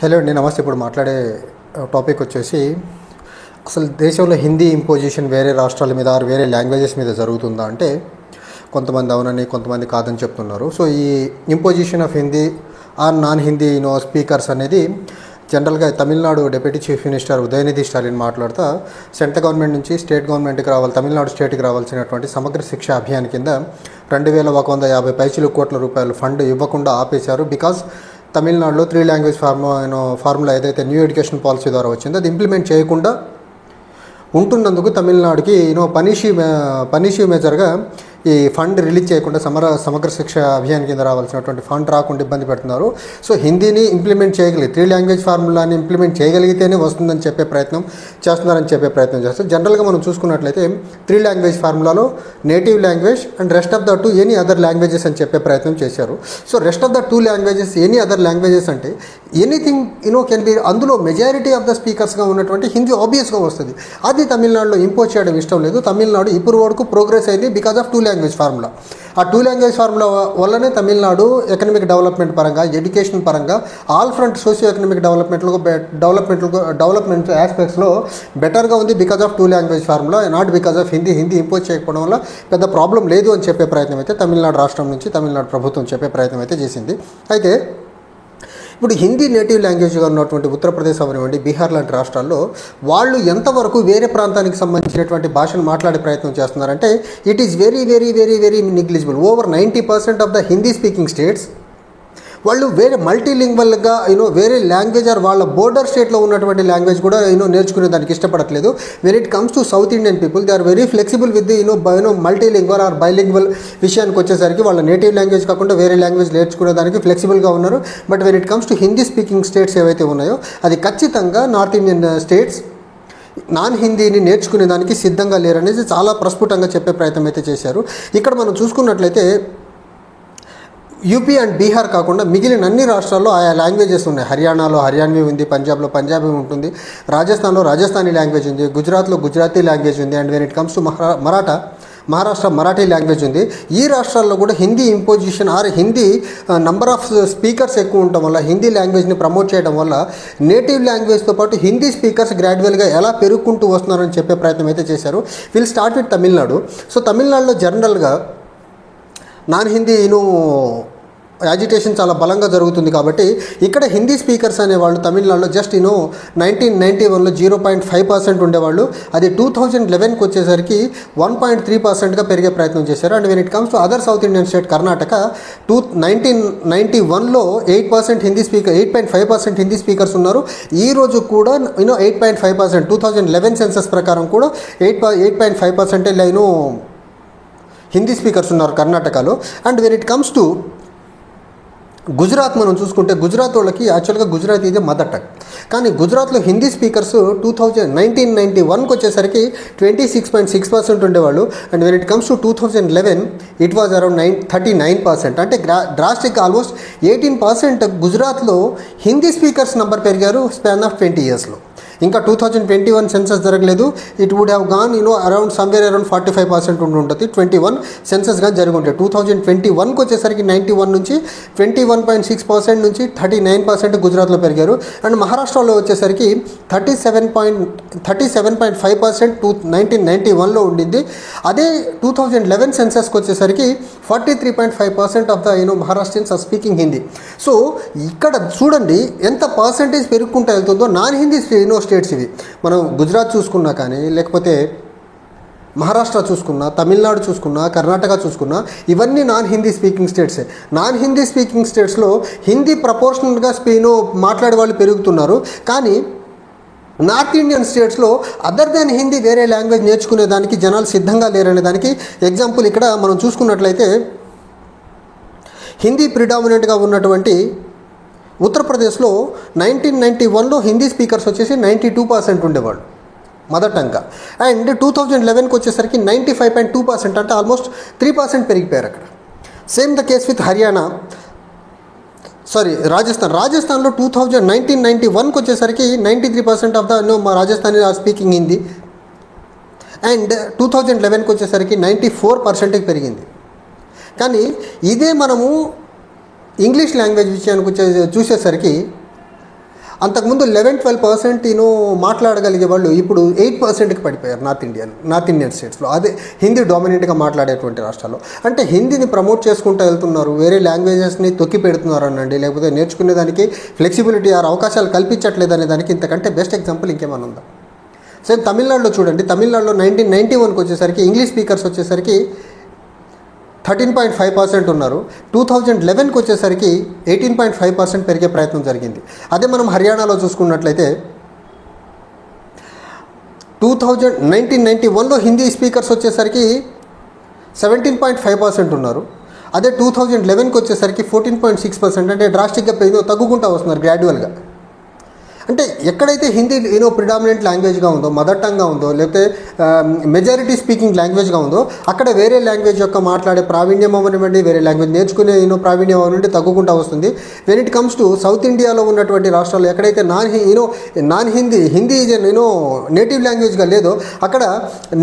Hello అండి, నమస్తే. ఇప్పుడు మాట్లాడే టాపిక్ వచ్చేసి అసలు దేశంలో హిందీ ఇంపోజిషన్ వేరే రాష్ట్రాల మీద ఆర్ వేరే లాంగ్వేజెస్ మీద జరుగుతుందా అంటే కొంతమంది అవునని కొంతమంది కాదని చెప్తున్నారు. సో ఈ imposition of Hindi or non Hindi speakers అనేది జనరల్గా Tamil Nadu deputy chief minister Udhayanidhi Stalin మాట్లాడుతూ సెంట్రల్ గవర్నమెంట్ నుంచి స్టేట్ గవర్నమెంట్కి రావాలి, తమిళనాడు స్టేట్కి రావాల్సినటువంటి సమగ్ర శిక్ష అభియాన్ కింద 2150 పైచిలు కోట్ల రూపాయలు ఫండ్ ఇవ్వకుండా ఆపేశారు. బికాజ్ తమిళనాడులో 3 లాంగ్వేజ్ ఫార్ములా ఏదైతే న్యూ ఎడ్యుకేషన్ పాలసీ ద్వారా వచ్చిందో అది ఇంప్లిమెంట్ చేయకుండా ఉంటున్నందుకు తమిళనాడుకి పనిషి మేజర్గా ఈ ఫండ్ రిలీజ్ చేయకుండా సమగ్ర శిక్ష అభియాన్ కింద రావాల్సినటువంటి ఫండ్ రాకుండా ఇబ్బంది పెడుతున్నారు. సో హిందీని ఇంప్లిమెంట్ చేయగలిగి 3 లాంగ్వేజ్ ఫార్ములాని ఇంప్లిమెంట్ చేయగలిగితేనే వస్తుందని చెప్పే ప్రయత్నం చేస్తారు. జనరల్గా మనం చూసుకున్నట్లయితే 3 లాంగ్వేజ్ ఫార్ములాలో native language and rest of the 2 any other languages అని చెప్పే ప్రయత్నం చేశారు. So rest of the 2 languages any other languages అంటే ఎనీథింగ్ కెన్ బి, అందులో మెజారిటీ ఆఫ్ ద స్పీకర్స్గా ఉన్నటువంటి హిందీ ఆబ్వియస్గా వస్తుంది. అది తమిళనాడులో ఇంపోజ్ చేయడం ఇష్టం లేదు. తమిళనాడు ఇప్పుడు వరకు ప్రోగ్రెస్ అయింది బికాజ్ ఆఫ్ 2 లాంగ్వేజ్ ఫార్ములా. ఆ 2 లాంగ్వేజ్ ఫార్ములా వల్లనే తమిళనాడు ఎకనమిక్ డెవలప్మెంట్ పరంగా, ఎడ్యుకేషన్ పరంగా, all front socio economic development ఆస్పెక్ట్స్లో బెటర్గా ఉంది because of 2 language formula, not because of Hindi impose చేయకపోవడం వల్ల పెద్ద ప్రాబ్లం లేదు అని చెప్పే ప్రయత్నం అయితే తమిళనాడు రాష్ట్రం నుంచి తమిళనాడు ప్రభుత్వం చెప్పే ప్రయత్నం అయితే చేసింది. అయితే ఇప్పుడు హిందీ నేటివ్ లాంగ్వేజ్గా ఉన్నటువంటి ఉత్తరప్రదేశ్ అవనివ్వండి, బీహార్ లాంటి రాష్ట్రాల్లో వాళ్ళు ఎంతవరకు వేరే ప్రాంతానికి సంబంధించినటువంటి భాషను మాట్లాడే ప్రయత్నం చేస్తున్నారంటే it is very very very very negligible. Over 90% of the Hindi speaking states వాళ్ళు వేరే మల్టీలింగ్వల్గా వేరే లాంగ్వేజ్ ఆర్ వాళ్ళ బోర్డర్ స్టేట్లో ఉన్నటువంటి లాంగ్వేజ్ కూడా నేర్చుకునే దానికి ఇష్టపడట్లేదు. When it comes to South Indian people they are very flexible with the multilingual or bilingual విషయానికి వచ్చేసరికి వాళ్ళ నేటివ్ లాంగ్వేజ్ కాకుండా వేరే లాంగ్వేజ్ నేర్చుకునే దానికి ఫ్లెక్సిబుల్గా ఉన్నారు. But when it comes to Hindi speaking states ఏవైతే ఉన్నాయో అది ఖచ్చితంగా నార్త్ ఇండియన్ స్టేట్స్ నాన్ హిందీని నేర్చుకునే దానికి సిద్ధంగా లేరనేది చాలా ప్రస్ఫుటంగా చెప్పే ప్రయత్నం అయితే చేశారు. ఇక్కడ మనం చూసుకున్నట్లయితే యూపీ అండ్ బీహార్ కాకుండా మిగిలిన అన్ని రాష్ట్రాల్లో ఆయా లాంగ్వేజెస్ ఉన్నాయి. హర్యానాలో హర్యాన్వీ ఉంది, పంజాబ్లో పంజాబీ ఉంటుంది, రాజస్థాన్లో రాజస్థానీ లాంగ్వేజ్ ఉంది, గుజరాత్లో గుజరాతీ లాంగ్వేజ్ ఉంది, and when it comes to Maharashtra Marathi language ఉంది. ఈ రాష్ట్రాల్లో కూడా Hindi imposition or Hindi number of speakers ఎక్కువ ఉండటం వల్ల, హిందీ లాంగ్వేజ్ని ప్రమోట్ చేయడం వల్ల నేటివ్ లాంగ్వేజ్తో పాటు హిందీ స్పీకర్స్ గ్రాడ్యువల్గా ఎలా పెరుగుకుంటూ వస్తున్నారని చెప్పే ప్రయత్నం అయితే చేశారు. Will start with Tamil Nadu. So తమిళనాడులో జనరల్గా నాన్ హిందీ యాజిటేషన్ చాలా బలంగా జరుగుతుంది కాబట్టి ఇక్కడ హిందీ స్పీకర్స్ అనేవాళ్ళు తమిళనాడులో జస్ట్ 1991లో 0.5% ఉండేవాళ్ళు. అది 2011కి వచ్చేసరికి 1.3%గా పెరిగే ప్రయత్నం చేశారు. And when it comes to other South Indian state Karnataka 1991లో 8% హిందీ స్పీకర్ 8.5% హిందీ స్పీకర్స్ ఉన్నారు. ఈ రోజు కూడా 8.5% 2011 సెన్సస్ ప్రకారం కూడా 8.5% హిందీ స్పీకర్స్ ఉన్నారు కర్ణాటకలో. And when it comes to Gujarat మనం చూసుకుంటే గుజరాత్ వాళ్ళకి యాక్చువల్గా గుజరాత్ ఇదే మదర్ టంగ్, కానీ గుజరాత్లో హిందీ స్పీకర్స్ 1991కి వచ్చేసరికి 26.6% ఉండేవాళ్ళు. And when it comes to 2011 it was around 39%. అంటే డ్రాస్టిక్ ఆల్మోస్ట్ 18% గుజరాత్లో హిందీ స్పీకర్స్ నెంబర్ పెరిగారు స్పాన్ ఆఫ్ 20 ఇయర్స్లో. ఇంకా 2021 సెన్సస్ జరగలేదు. It would have gone around somewhere around 45% ఉంటుంది. 21 సెన్సస్ కానీ జరిగి ఉంటాయి. 2021కి వచ్చేసరికి 91 నుంచి 21.6% నుంచి 39% గుజరాత్లో పెరిగారు. అండ్ మహారాష్ట్రలో వచ్చేసరికి 37.5% 1991లో ఉండింది. అదే 2011 సెన్సస్కి వచ్చేసరికి 43.5% of the Maharashtrians are speaking Hindi. So ఇక్కడ చూడండి ఎంత పర్సంటేజ్ పెరుగుకుంటూ వెళ్తుందో. నాన్ హిందీ స్టేట్స్ ఇవి మనం గుజరాత్ చూసుకున్నా కానీ, లేకపోతే మహారాష్ట్ర చూసుకున్నా, తమిళనాడు చూసుకున్నా, కర్ణాటక చూసుకున్నా, ఇవన్నీ నాన్ హిందీ స్పీకింగ్ స్టేట్సే. నాన్ హిందీ స్పీకింగ్ స్టేట్స్లో హిందీ ప్రపోర్షనల్గా మాట్లాడే వాళ్ళు పెరుగుతున్నారు. కానీ నార్త్ ఇండియన్ స్టేట్స్లో అదర్ దాన్ హిందీ వేరే లాంగ్వేజ్ నేర్చుకునే దానికి జనాలు సిద్ధంగా లేరనే దానికి ఎగ్జాంపుల్ ఇక్కడ మనం చూసుకున్నట్లయితే హిందీ ప్రిడామినెంట్గా ఉన్నటువంటి ఉత్తరప్రదేశ్లో 1991లో హిందీ స్పీకర్స్ వచ్చేసి 92% ఉండేవాళ్ళు మదర్ టంగ్గా. అండ్ 2011కి వచ్చేసరికి 95.2%, అంటే ఆల్మోస్ట్ 3% పెరిగిపోయారు అక్కడ. సేమ్ ద కేస్ విత్ రాజస్థాన్లో 1991కి వచ్చేసరికి 93% of the Rajasthani are speaking Hindi. And 2011కి వచ్చేసరికి 94%కి పెరిగింది. కానీ ఇదే మనము ఇంగ్లీష్ లాంగ్వేజ్ విషయానికి చూసేసరికి అంతకుముందు 11-12% మాట్లాడగలిగే వాళ్ళు ఇప్పుడు 8%కి పడిపోయారు నార్త్ ఇండియన్ స్టేట్స్లో. అదే హిందీ డామినెంట్గా మాట్లాడేటువంటి రాష్ట్రాల్లో. అంటే హిందీని ప్రమోట్ చేసుకుంటూ వెళ్తున్నారు, వేరే లాంగ్వేజెస్ని తొక్కి పెడుతున్నారు అనండి, లేకపోతే నేర్చుకునేదానికి ఫ్లెక్సిబిలిటీ అవకాశాలు కల్పించట్లేదు అనే దానికి ఇంతకంటే బెస్ట్ ఎగ్జాంపుల్ ఇంకేమైనా ఉందా? సేమ్ తమిళనాడులో చూడండి. తమిళనాడులో 1991కి వచ్చేసరికి ఇంగ్లీష్ స్పీకర్స్ వచ్చేసరికి 13.5% ఉన్నారు. 2011కి వచ్చేసరికి 18.5% పెరిగే ప్రయత్నం జరిగింది. అదే మనం హర్యానాలో చూసుకున్నట్లయితే 1991లో హిందీ స్పీకర్స్ వచ్చేసరికి 17.5% ఉన్నారు. అదే 2011కి వచ్చేసరికి 14.6%. అంటే డ్రాస్టిక్గా తగ్గుకుంటూ వస్తున్నారు గ్రాడ్యువల్గా. అంటే ఎక్కడైతే హిందీ ప్రిడామినెంట్ లాంగ్వేజ్గా ఉందో, మదర్ టంగ్గా ఉందో, లేకపోతే మెజారిటీ స్పీకింగ్ లాంగ్వేజ్గా ఉందో, అక్కడ వేరే లాంగ్వేజ్ యొక్క మాట్లాడే ప్రావీణ్యం అవ్వనివ్వండి, వేరే లాంగ్వేజ్ నేర్చుకునే ప్రావీణ్యం అవ్వనివ్వండి తగ్గుకుంటూ వస్తుంది. When it comes to south ఇండియాలో ఉన్నటువంటి రాష్ట్రాలు ఎక్కడైతే నాన్ హిందీ నేటివ్ లాంగ్వేజ్గా లేదో, అక్కడ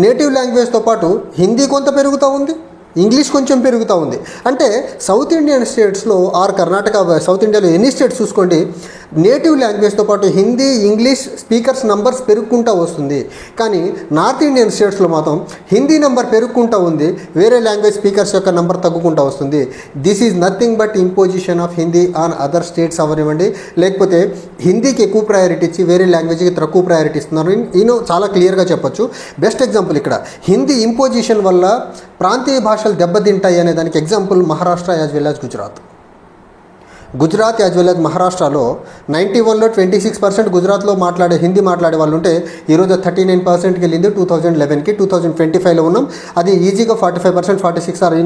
నేటివ్ లాంగ్వేజ్తో పాటు హిందీ కొంత పెరుగుతూ ఉంది, ఇంగ్లీష్ కొంచెం పెరుగుతూ ఉంది. అంటే సౌత్ ఇండియన్ స్టేట్స్లో ఆర్ కర్ణాటక, సౌత్ ఇండియాలో ఎన్ని స్టేట్స్ చూసుకోండి, నేటివ్ లాంగ్వేజ్తో పాటు హిందీ, ఇంగ్లీష్ స్పీకర్స్ నంబర్స్ పెరుగుకుంటూ వస్తుంది. కానీ నార్త్ ఇండియన్ స్టేట్స్లో మాత్రం హిందీ నెంబర్ పెరుగుకుంటూ ఉంది, వేరే లాంగ్వేజ్ స్పీకర్స్ యొక్క నెంబర్ తగ్గుకుంటూ వస్తుంది. This is nothing but imposition of Hindi on other states అవనివ్వండి, లేకపోతే హిందీకి ఎక్కువ ప్రయారిటీ ఇచ్చి వేరే లాంగ్వేజ్కి తక్కువ ప్రయారిటీ ఇస్తున్నారు. చాలా క్లియర్గా చెప్పొచ్చు. బెస్ట్ ఎగ్జాంపుల్ ఇక్కడ హిందీ ఇంపోజిషన్ వల్ల ప్రాంతీయ భాషలు దెబ్బతింటాయి అనే దానికి example Maharashtra as well as Gujarat as well as మహారాష్ట్రలో 91లో 26% గుజరాత్లో హిందీ మాట్లాడే వాళ్ళు ఉంటే ఈరోజు 39%కి వెళ్ళింది 2011కి. 2025లో ఉన్నాం. అది ఈజీగా 45%, 46 ఆర్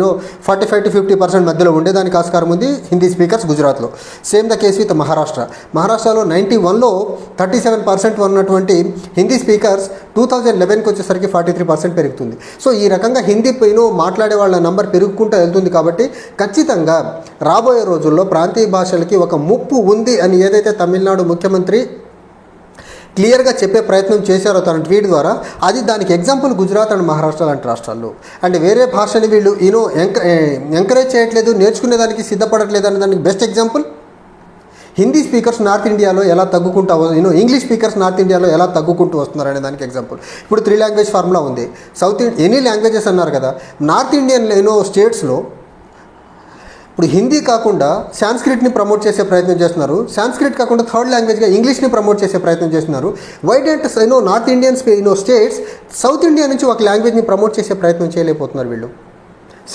45 to 50% మధ్యలో ఉండేదానికి ఆస్కారం ఉంది హిందీ స్పీకర్స్ గుజరాత్లో. సేమ్ ద కేస్ విత్ మహారాష్ట్రలో 91లో 37% ఉన్నటువంటి హిందీ స్పీకర్స్ 2011కి వచ్చేసరికి 43% పెరుగుతుంది. సో ఈ రకంగా హిందీ మాట్లాడే వాళ్ళ నంబర్ పెరుగుకుంటూ వెళ్తుంది. కాబట్టి ఖచ్చితంగా రాబోయే రోజుల్లో ప్రాంతీయ భాషలకి ఒక ముప్పు ఉంది అని ఏదైతే తమిళనాడు ముఖ్యమంత్రి క్లియర్గా చెప్పే ప్రయత్నం చేశారో తన ట్వీట్ ద్వారా, అది దానికి ఎగ్జాంపుల్ గుజరాత్ అండ్ మహారాష్ట్ర లాంటి రాష్ట్రాల్లో. అండ్ వేరే భాషని వీళ్ళు ఎంకరేజ్ చేయట్లేదు, నేర్చుకునేదానికి సిద్ధపడట్లేదు అనే దానికి best example Hindi speakers north ఇండియాలో ఎలా తగ్గుకుంటూ ఇంగ్లీష్ స్పీకర్స్ నార్త్ ఇండియాలో ఎలా తగ్గుకుంటూ వస్తున్నారు అనే దానికి ఎగ్జాంపుల్. ఇప్పుడు 3 లాంగ్వేజ్ ఫార్ములా ఉంది. ఎనీ లాంగ్వేజెస్ అన్నారు కదా, నార్త్ ఇండియన్ స్టేట్స్లో ఇప్పుడు హిందీ కాకుండా సాంస్క్రిట్ని ప్రమోట్ చేసే ప్రయత్నం చేస్తున్నారు. సాంస్క్రిట్ కాకుండా థర్డ్ లాంగ్వేజ్గా ఇంగ్లీష్ని ప్రమోట్ చేసే ప్రయత్నం చేస్తున్నారు. Why don't North Indian states South India నుంచి ఒక లాంగ్వేజ్ని ప్రమోట్ చేసే ప్రయత్నం చేయలేకపోతున్నారు వీళ్ళు?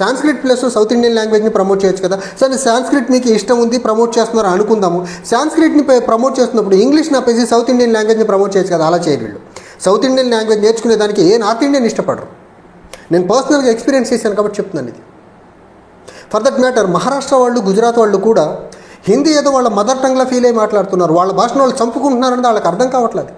సాంస్క్రిట్ ప్లస్ సౌత్ ఇండియన్ లాంగ్వేజ్ని ప్రమోట్ చేయొచ్చు కదా. సరే సాంస్క్రిట్ మీకు ఇష్టం ఉంది, ప్రమోట్ చేస్తున్నారు అనుకుందాము. సాంస్క్రిట్ని ప్రమోట్ చేస్తున్నప్పుడు ఇంగ్లీష్ని ఆపేసి సౌత్ ఇండియన్ లాంగ్వేజ్ని ప్రమోట్ చేయొచ్చు కదా. అలా చేయరు వీళ్ళు. సౌత్ ఇండియన్ లాంగ్వేజ్ నేర్చుకునేదానికి నార్త్ ఇండియన్ ఇష్టపడరు. నేను పర్సనల్గా ఎక్స్పీరియన్స్ చేశాను కాబట్టి చెప్తున్నాను ఇది. ఫర్ దట్ మ్యాటర్ మహారాష్ట్ర వాళ్ళు, గుజరాత్ వాళ్ళు కూడా హిందీ ఏదో వాళ్ళ మదర్ టంగ్లో ఫీల్ అయ్యి మాట్లాడుతున్నారు. వాళ్ళ భాషను వాళ్ళు చంపుకుంటున్నారంటే వాళ్ళకి అర్థం కావట్లేదు.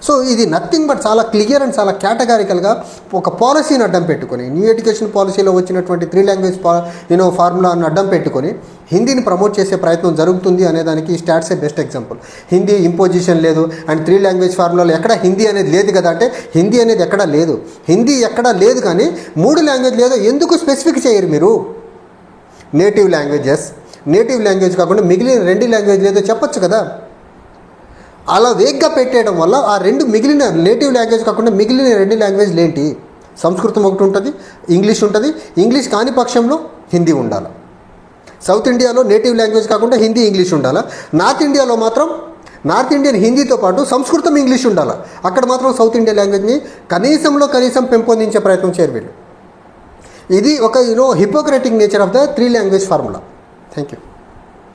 సో ఇది నథింగ్ బట్ చాలా క్లియర్ అండ్ చాలా కేటగారికల్గా ఒక పాలసీని అడ్డం పెట్టుకొని, న్యూ ఎడ్యుకేషన్ పాలసీలో వచ్చినటువంటి 3 లాంగ్వేజ్ ఫార్ములాని అడ్డం పెట్టుకొని హిందీని ప్రమోట్ చేసే ప్రయత్నం జరుగుతుంది అనేదానికి స్టాట్సే బెస్ట్ ఎగ్జాంపుల్. హిందీ ఇంపోజిషన్ లేదు అండ్ 3 లాంగ్వేజ్ ఫార్ములాలో ఎక్కడ హిందీ అనేది లేదు కదా అంటే హిందీ అనేది ఎక్కడా లేదు. హిందీ ఎక్కడా లేదు, కానీ 3 లాంగ్వేజ్ లేదో ఎందుకు స్పెసిఫిక్ చేయరు మీరు? నేటివ్ లాంగ్వేజ్ కాకుండా మిగిలిన 2 లాంగ్వేజ్ లేదో చెప్పొచ్చు కదా. అలా వేగ్గా పెట్టేయడం వల్ల ఆ 2 మిగిలిన నేటివ్ లాంగ్వేజ్ కాకుండా మిగిలిన 2 లాంగ్వేజ్లు ఏంటి? సంస్కృతం ఒకటి ఉంటుంది, ఇంగ్లీష్ ఉంటుంది. ఇంగ్లీష్ కాని పక్షంలో హిందీ ఉండాలి. సౌత్ ఇండియాలో నేటివ్ లాంగ్వేజ్ కాకుండా హిందీ, ఇంగ్లీష్ ఉండాలి. నార్త్ ఇండియాలో మాత్రం నార్త్ ఇండియన్ హిందీతో పాటు సంస్కృతం, ఇంగ్లీష్ ఉండాలి. అక్కడ మాత్రం సౌత్ ఇండియన్ లాంగ్వేజ్ని కనీసం పెంపొందించే ప్రయత్నం చేయరు వీళ్ళు. ఇది ఒక Hippocratic nature of the 3 language formula. Thank you.